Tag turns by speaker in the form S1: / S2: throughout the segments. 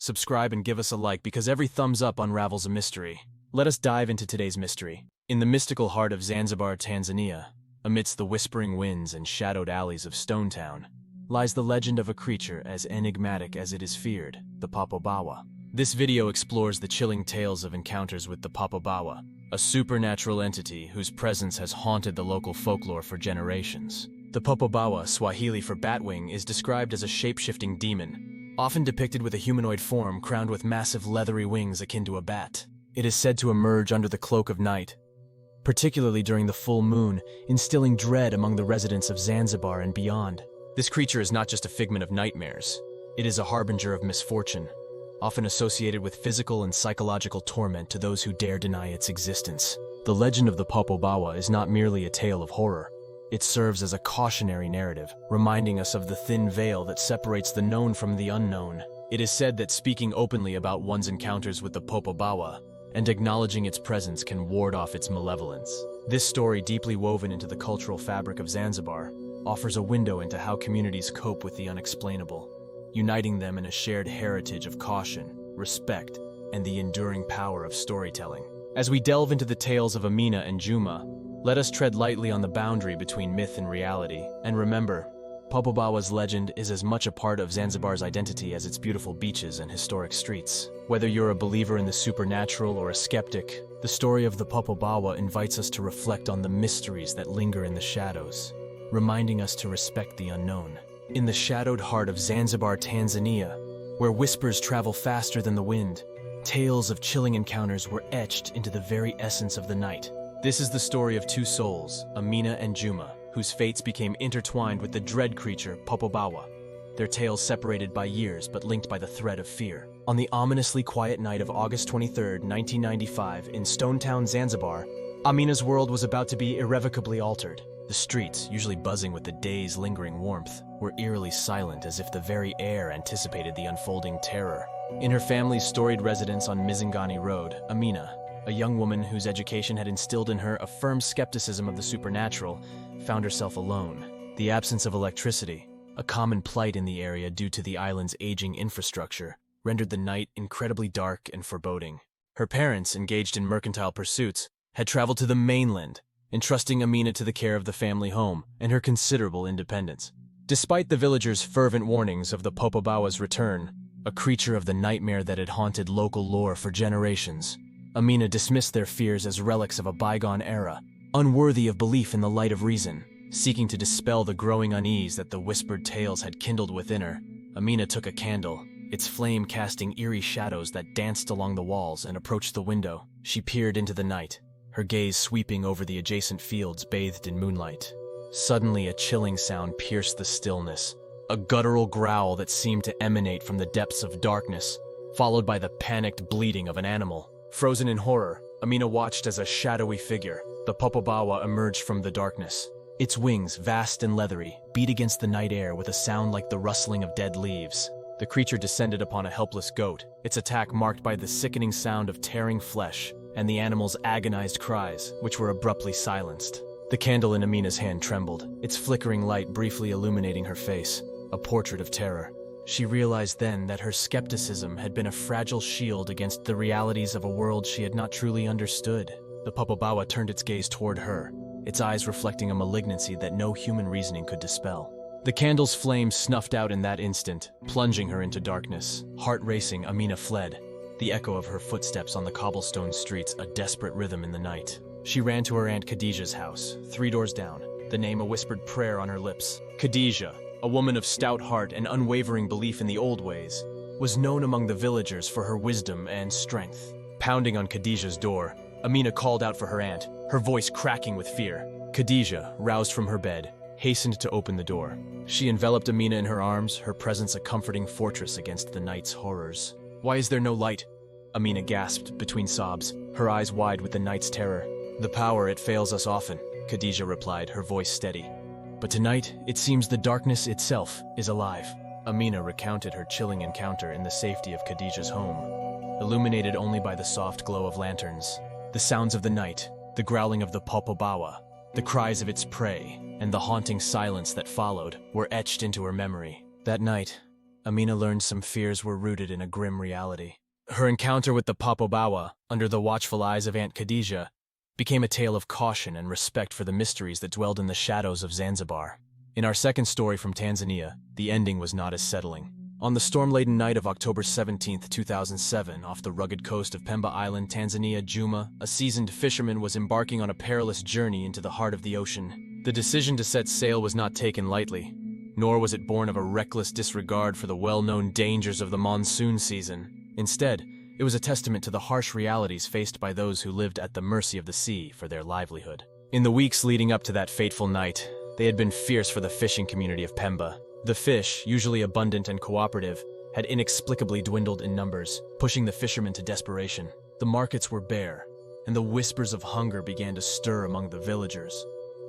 S1: subscribe and give us a like because every thumbs up unravels a mystery. Let us dive into today's mystery. In the mystical heart of Zanzibar, Tanzania, amidst the whispering winds and shadowed alleys of Stone Town, lies the legend of a creature as enigmatic as it is feared, the Popobawa. This video explores the chilling tales of encounters with the Popobawa, a supernatural entity whose presence has haunted the local folklore for generations. The Popobawa, Swahili for batwing, is described as a shape-shifting demon, often depicted with a humanoid form crowned with massive leathery wings akin to a bat. It is said to emerge under the cloak of night, particularly during the full moon, instilling dread among the residents of Zanzibar and beyond. This creature is not just a figment of nightmares. It is a harbinger of misfortune, often associated with physical and psychological torment to those who dare deny its existence. The legend of the Popobawa is not merely a tale of horror. It serves as a cautionary narrative, reminding us of the thin veil that separates the known from the unknown. It is said that speaking openly about one's encounters with the Popobawa and acknowledging its presence can ward off its malevolence. This story, deeply woven into the cultural fabric of Zanzibar, offers a window into how communities cope with the unexplainable, uniting them in a shared heritage of caution, respect, and the enduring power of storytelling. As we delve into the tales of Amina and Juma, let us tread lightly on the boundary between myth and reality. And remember, Popobawa's legend is as much a part of Zanzibar's identity as its beautiful beaches and historic streets. Whether you're a believer in the supernatural or a skeptic, the story of the Popobawa invites us to reflect on the mysteries that linger in the shadows, reminding us to respect the unknown. In the shadowed heart of Zanzibar, Tanzania, where whispers travel faster than the wind, tales of chilling encounters were etched into the very essence of the night. This is the story of two souls, Amina and Juma, whose fates became intertwined with the dread creature Popobawa, their tales separated by years but linked by the thread of fear. On the ominously quiet night of August 23, 1995, in Stone Town, Zanzibar, Amina's world was about to be irrevocably altered. The streets, usually buzzing with the day's lingering warmth, were eerily silent as if the very air anticipated the unfolding terror. In her family's storied residence on Mizingani Road, Amina, a young woman whose education had instilled in her a firm skepticism of the supernatural, found herself alone. The absence of electricity, a common plight in the area due to the island's aging infrastructure, rendered the night incredibly dark and foreboding. Her parents, engaged in mercantile pursuits, had traveled to the mainland, entrusting Amina to the care of the family home and her considerable independence. Despite the villagers' fervent warnings of the Popobawa's return, a creature of the nightmare that had haunted local lore for generations, Amina dismissed their fears as relics of a bygone era, unworthy of belief in the light of reason. Seeking to dispel the growing unease that the whispered tales had kindled within her, Amina took a candle, its flame casting eerie shadows that danced along the walls, and approached the window. She peered into the night, her gaze sweeping over the adjacent fields bathed in moonlight. Suddenly, a chilling sound pierced the stillness, a guttural growl that seemed to emanate from the depths of darkness, followed by the panicked bleating of an animal. Frozen in horror, Amina watched as a shadowy figure, the Popobawa, emerged from the darkness. Its wings, vast and leathery, beat against the night air with a sound like the rustling of dead leaves. The creature descended upon a helpless goat, its attack marked by the sickening sound of tearing flesh and the animal's agonized cries, which were abruptly silenced. The candle in Amina's hand trembled, its flickering light briefly illuminating her face, a portrait of terror. She realized then that her skepticism had been a fragile shield against the realities of a world she had not truly understood. The Popobawa turned its gaze toward her, its eyes reflecting a malignancy that no human reasoning could dispel. The candle's flame snuffed out in that instant, plunging her into darkness. Heart racing, Amina fled, the echo of her footsteps on the cobblestone streets a desperate rhythm in the night. She ran to her Aunt Khadijah's house, 3 doors down, the name a whispered prayer on her lips. Khadijah, a woman of stout heart and unwavering belief in the old ways, was known among the villagers for her wisdom and strength. Pounding on Khadijah's door, Amina called out for her aunt, her voice cracking with fear. Khadijah, roused from her bed, hastened to open the door. She enveloped Amina in her arms, her presence a comforting fortress against the night's horrors. "Why is there no light?" Amina gasped between sobs, her eyes wide with the night's terror. "The power, it fails us often," Khadijah replied, her voice steady. "But tonight, it seems the darkness itself is alive." Amina recounted her chilling encounter in the safety of Khadijah's home, illuminated only by the soft glow of lanterns. The sounds of the night, the growling of the Popobawa, the cries of its prey, and the haunting silence that followed were etched into her memory. That night, Amina learned some fears were rooted in a grim reality. Her encounter with the Popobawa, under the watchful eyes of Aunt Khadija, became a tale of caution and respect for the mysteries that dwelled in the shadows of Zanzibar. In our second story from Tanzania, the ending was not as settling. On the storm-laden night of October 17, 2007, off the rugged coast of Pemba Island, Tanzania, Juma, a seasoned fisherman, was embarking on a perilous journey into the heart of the ocean. The decision to set sail was not taken lightly, nor was it born of a reckless disregard for the well-known dangers of the monsoon season. Instead, it was a testament to the harsh realities faced by those who lived at the mercy of the sea for their livelihood. In the weeks leading up to that fateful night, they had been fierce for the fishing community of Pemba. The fish, usually abundant and cooperative, had inexplicably dwindled in numbers, pushing the fishermen to desperation. The markets were bare, and the whispers of hunger began to stir among the villagers,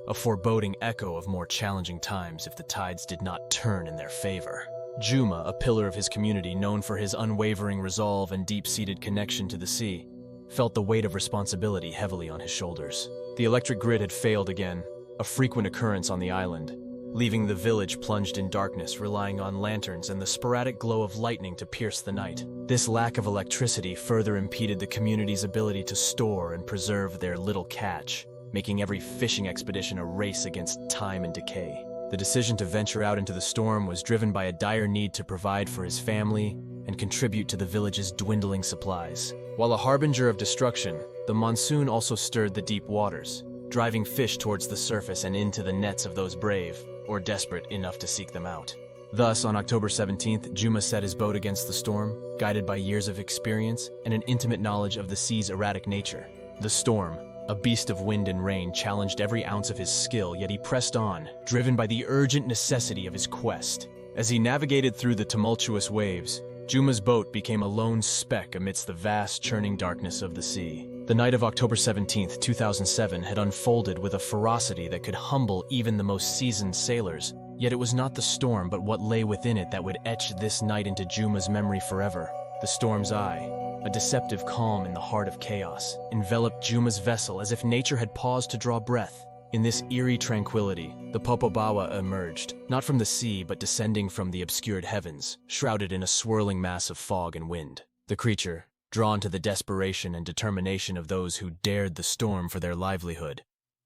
S1: a foreboding echo of more challenging times if the tides did not turn in their favor. Juma, a pillar of his community known for his unwavering resolve and deep-seated connection to the sea, felt the weight of responsibility heavily on his shoulders. The electric grid had failed again, a frequent occurrence on the island, leaving the village plunged in darkness, relying on lanterns and the sporadic glow of lightning to pierce the night. This lack of electricity further impeded the community's ability to store and preserve their little catch, making every fishing expedition a race against time and decay. The decision to venture out into the storm was driven by a dire need to provide for his family and contribute to the village's dwindling supplies. While a harbinger of destruction, the monsoon also stirred the deep waters, driving fish towards the surface and into the nets of those brave or desperate enough to seek them out. Thus, on October 17th, Juma set his boat against the storm, guided by years of experience and an intimate knowledge of the sea's erratic nature. The storm, a beast of wind and rain, challenged every ounce of his skill, yet he pressed on, driven by the urgent necessity of his quest. As he navigated through the tumultuous waves, Juma's boat became a lone speck amidst the vast, churning darkness of the sea. The night of October 17, 2007 had unfolded with a ferocity that could humble even the most seasoned sailors. Yet it was not the storm but what lay within it that would etch this night into Juma's memory forever. The storm's eye, a deceptive calm in the heart of chaos, enveloped Juma's vessel as if nature had paused to draw breath. In this eerie tranquility, the Popobawa emerged, not from the sea but descending from the obscured heavens, shrouded in a swirling mass of fog and wind. The creature, drawn to the desperation and determination of those who dared the storm for their livelihood,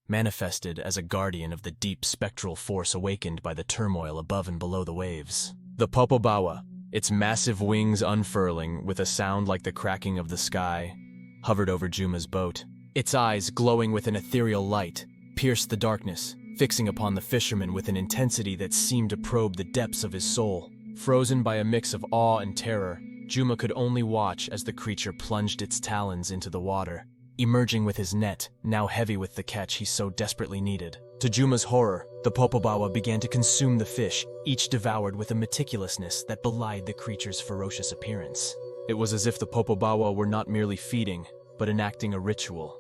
S1: manifested as a guardian of the deep spectral force awakened by the turmoil above and below the waves. The Popobawa, its massive wings unfurling with a sound like the cracking of the sky, hovered over Juma's boat. Its eyes, glowing with an ethereal light, pierced the darkness, fixing upon the fisherman with an intensity that seemed to probe the depths of his soul. Frozen by a mix of awe and terror, Juma could only watch as the creature plunged its talons into the water, emerging with his net, now heavy with the catch he so desperately needed. To Juma's horror, the Popobawa began to consume the fish, each devoured with a meticulousness that belied the creature's ferocious appearance. It was as if the Popobawa were not merely feeding, but enacting a ritual,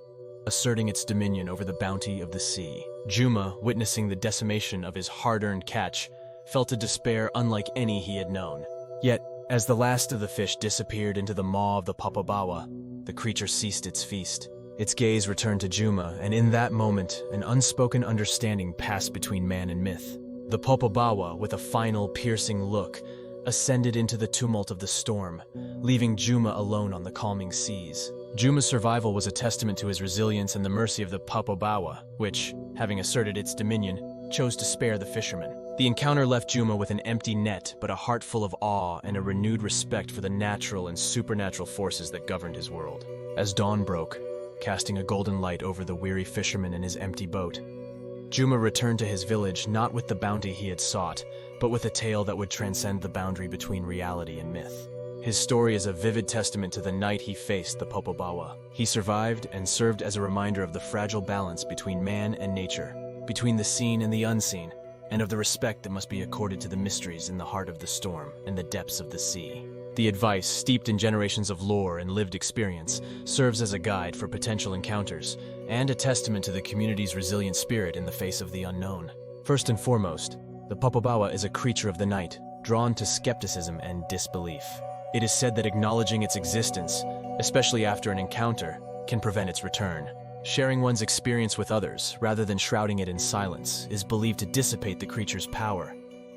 S1: asserting its dominion over the bounty of the sea. Juma, witnessing the decimation of his hard-earned catch, felt a despair unlike any he had known. Yet, as the last of the fish disappeared into the maw of the Popobawa, the creature ceased its feast. Its gaze returned to Juma, and in that moment, an unspoken understanding passed between man and myth. The Popobawa, with a final piercing look, ascended into the tumult of the storm, leaving Juma alone on the calming seas. Juma's survival was a testament to his resilience and the mercy of the Popobawa, which, having asserted its dominion, chose to spare the fisherman. The encounter left Juma with an empty net, but a heart full of awe and a renewed respect for the natural and supernatural forces that governed his world. As dawn broke, casting a golden light over the weary fisherman and his empty boat, Juma returned to his village not with the bounty he had sought, but with a tale that would transcend the boundary between reality and myth. His story is a vivid testament to the night he faced the Popobawa. He survived and served as a reminder of the fragile balance between man and nature, between the seen and the unseen, and of the respect that must be accorded to the mysteries in the heart of the storm and the depths of the sea. The advice, steeped in generations of lore and lived experience, serves as a guide for potential encounters and a testament to the community's resilient spirit in the face of the unknown. First and foremost, the Popobawa is a creature of the night, drawn to skepticism and disbelief. It is said that acknowledging its existence, especially after an encounter, can prevent its return. Sharing one's experience with others, rather than shrouding it in silence, is believed to dissipate the creature's power,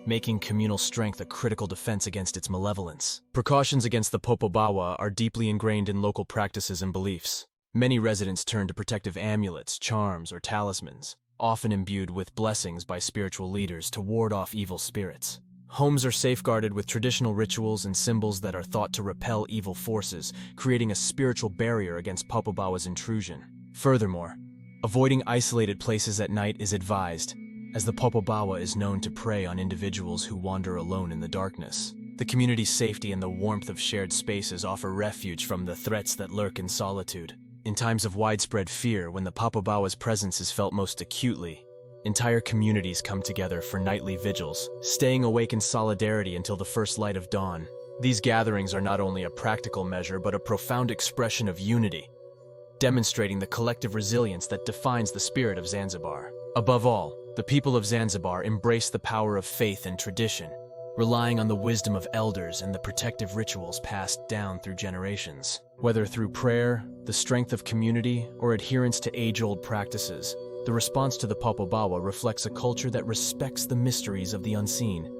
S1: making communal strength a critical defense against its malevolence. Precautions against the Popobawa are deeply ingrained in local practices and beliefs. Many residents turn to protective amulets, charms, or talismans, often imbued with blessings by spiritual leaders to ward off evil spirits. Homes are safeguarded with traditional rituals and symbols that are thought to repel evil forces, creating a spiritual barrier against Popobawa's intrusion. Furthermore, avoiding isolated places at night is advised, as the Popobawa is known to prey on individuals who wander alone in the darkness. The community's safety and the warmth of shared spaces offer refuge from the threats that lurk in solitude. In times of widespread fear, when the Popobawa's presence is felt most acutely, entire communities come together for nightly vigils, staying awake in solidarity until the first light of dawn. These gatherings are not only a practical measure but a profound expression of unity, demonstrating the collective resilience that defines the spirit of Zanzibar. Above all, the people of Zanzibar embrace the power of faith and tradition, relying on the wisdom of elders and the protective rituals passed down through generations. Whether through prayer, the strength of community, or adherence to age-old practices, the response to the Popobawa reflects a culture that respects the mysteries of the unseen,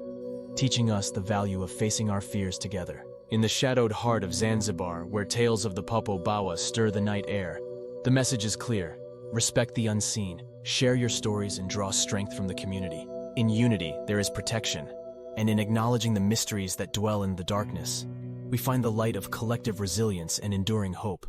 S1: teaching us the value of facing our fears together. In the shadowed heart of Zanzibar, where tales of the Popobawa stir the night air, the message is clear: respect the unseen, share your stories, and draw strength from the community. In unity, there is protection, and in acknowledging the mysteries that dwell in the darkness, we find the light of collective resilience and enduring hope.